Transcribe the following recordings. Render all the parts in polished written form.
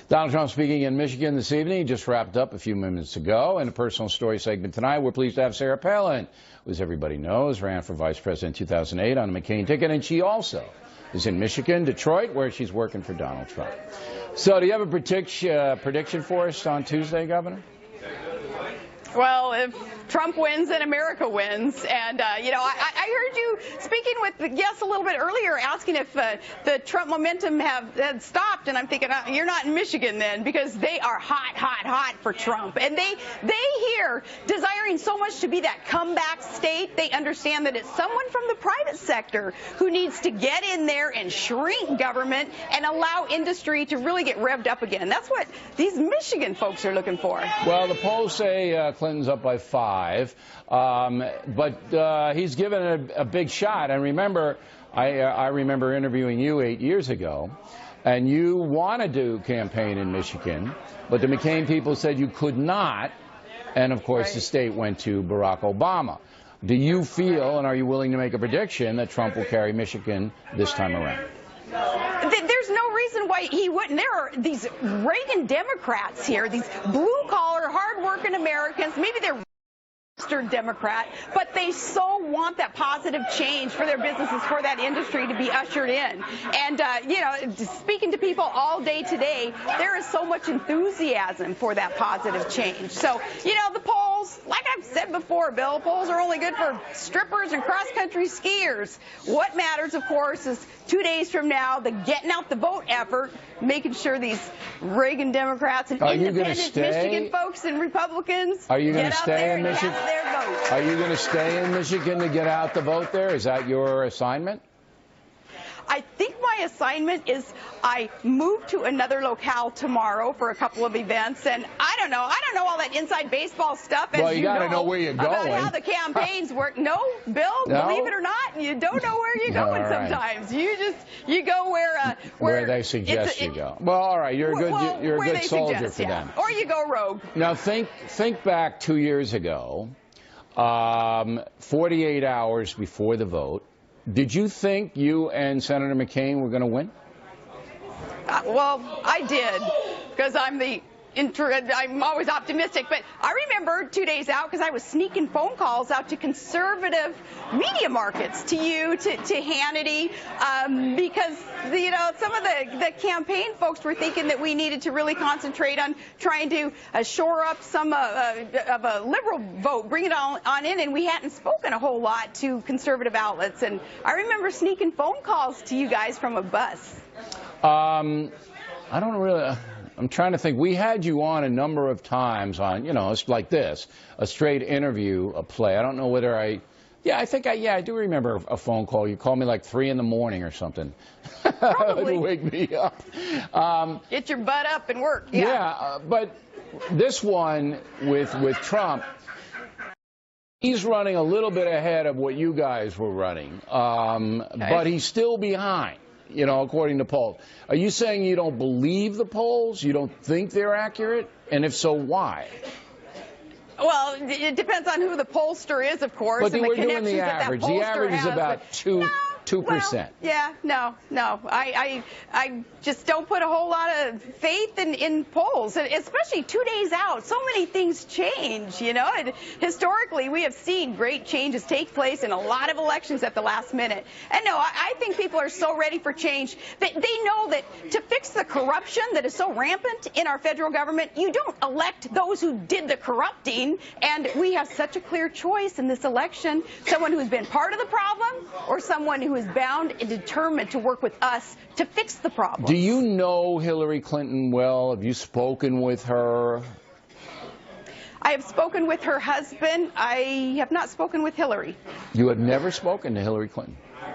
Donald Trump speaking in Michigan this evening. He just wrapped up a few minutes ago. In a personal story segment tonight, we're pleased to have Sarah Palin, who, as everybody knows, ran for vice president in 2008 on a McCain ticket, and she also is in Michigan, Detroit, where she's working for Donald Trump. So do you have a prediction for us on Tuesday, Governor? Well, if Trump wins, then America wins. And, I heard you speaking with the guests a little bit earlier asking if the Trump momentum had stopped. And I'm thinking, you're not in Michigan then, because they are hot for Trump. And they here, desiring so much to be that comeback state, they understand that it's someone from the private sector who needs to get in there and shrink government and allow industry to really get revved up again. That's what these Michigan folks are looking for. Well, the polls say Clinton's up by 5, but he's given it a big shot. And remember, I remember interviewing you 8 years ago, and you wanted to campaign in Michigan, but the McCain people said you could not, and of course the state went to Barack Obama. Do you feel, and are you willing to make a prediction, that Trump will carry Michigan this time around? There's no reason why he wouldn't. There are these Reagan Democrats here, these blue-collar, hard-working Americans. Maybe they're Democrat, but they so want that positive change for their businesses, for that industry to be ushered in. And, speaking to people all day today, there is so much enthusiasm for that positive change. So, the polls, like I've said before, Bill, polls are only good for strippers and cross-country skiers. What matters, of course, is 2 days from now, the getting out the vote effort, making sure these Reagan Democrats and independent Michigan folks and Republicans get out there and Michigan? Their vote. Are you going to stay in Michigan to get out the vote there? Is that your assignment? I think my assignment is I move to another locale tomorrow for a couple of events, and I don't know all that inside baseball stuff. Well, you got to know where you're going. About how the campaigns work. No, Bill, believe it or not, you don't know where you're going sometimes. You go where they suggest you go. Well, all right, you're a good soldier for them. Or you go rogue. Now think back 2 years ago, 48 hours before the vote. Did you think you and Senator McCain were going to win? Well, I did, because I'm always optimistic. But I remember 2 days out, because I was sneaking phone calls out to conservative media markets, to you, to Hannity, because some of the campaign folks were thinking that we needed to really concentrate on trying to shore up some of a liberal vote, bring it on in, and we hadn't spoken a whole lot to conservative outlets. And I remember sneaking phone calls to you guys from a bus. I don't really. I'm trying to think. We had you on a number of times on, it's like this, a straight interview, a play. I don't know whether I do remember a phone call. You called me like 3 in the morning or something. Probably. To wake me up. Get your butt up and work. Yeah, but this one with Trump, he's running a little bit ahead of what you guys were running, but he's still behind. According to polls. Are you saying you don't believe the polls? You don't think they're accurate? And if so, why? Well, it depends on who the pollster is, of course. But and we're doing the average. The average is about 2%. Well, yeah, no. I just don't put a whole lot of faith in polls, especially 2 days out. So many things change, And historically, we have seen great changes take place in a lot of elections at the last minute. And no, I think people are so ready for change that they know that to fix the corruption that is so rampant in our federal government, you don't elect those who did the corrupting. And we have such a clear choice in this election, someone who's been part of the problem or someone who is bound and determined to work with us to fix the problem. Do you know Hillary Clinton well? Have you spoken with her? I have spoken with her husband. I have not spoken with Hillary. You have never spoken to Hillary Clinton? I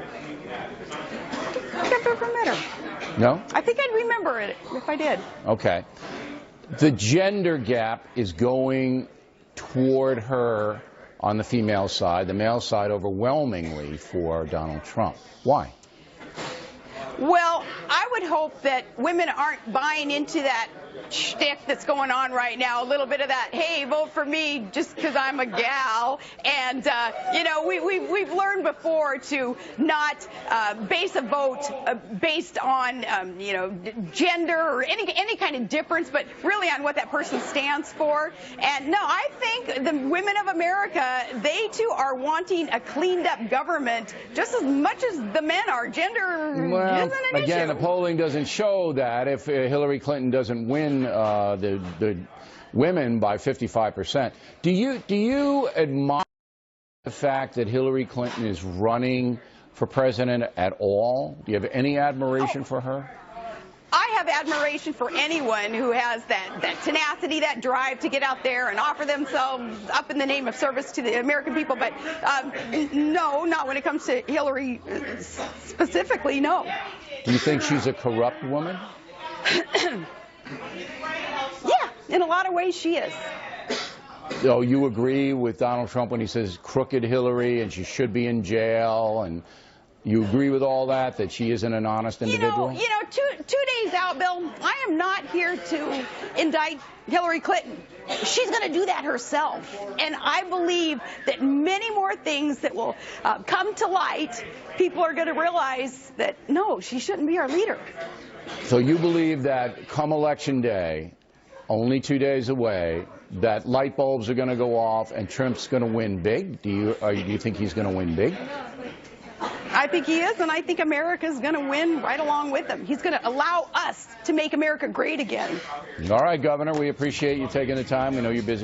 think I've ever met her. No? I think I'd remember it if I did. Okay. The gender gap is going toward her on the female side, the male side overwhelmingly for Donald Trump. Why? Well, I would hope that women aren't buying into that shtick that's going on right now, a little bit of that, hey, vote for me just because I'm a gal. And, you know, we've learned before to not base a vote based on, you know, gender or any kind of difference, but really on what that person stands for. And no, I think the women of America, they too are wanting a cleaned up government just as much as the men are. Gender isn't an issue. Again, the polling doesn't show that if Hillary Clinton doesn't win the women by 55%. Do you admire the fact that Hillary Clinton is running for president at all? Do you have any admiration for her? I have admiration for anyone who has that tenacity, that drive to get out there and offer themselves up in the name of service to the American people. But no, not when it comes to Hillary specifically, no. Do you think she's a corrupt woman? Yeah, in a lot of ways she is. So you agree with Donald Trump when he says crooked Hillary and she should be in jail, and you agree with all that she isn't an honest individual? You know, two days out, Bill, I am not here to indict Hillary Clinton. She's going to do that herself. And I believe that many more things that will come to light, people are going to realize that, no, she shouldn't be our leader. So you believe that come Election Day, only 2 days away, that light bulbs are going to go off and Trump's going to win big? Do you think he's going to win big? I think he is, and I think America's going to win right along with him. He's going to allow us to make America great again. All right, Governor, we appreciate you taking the time. We know you're busy.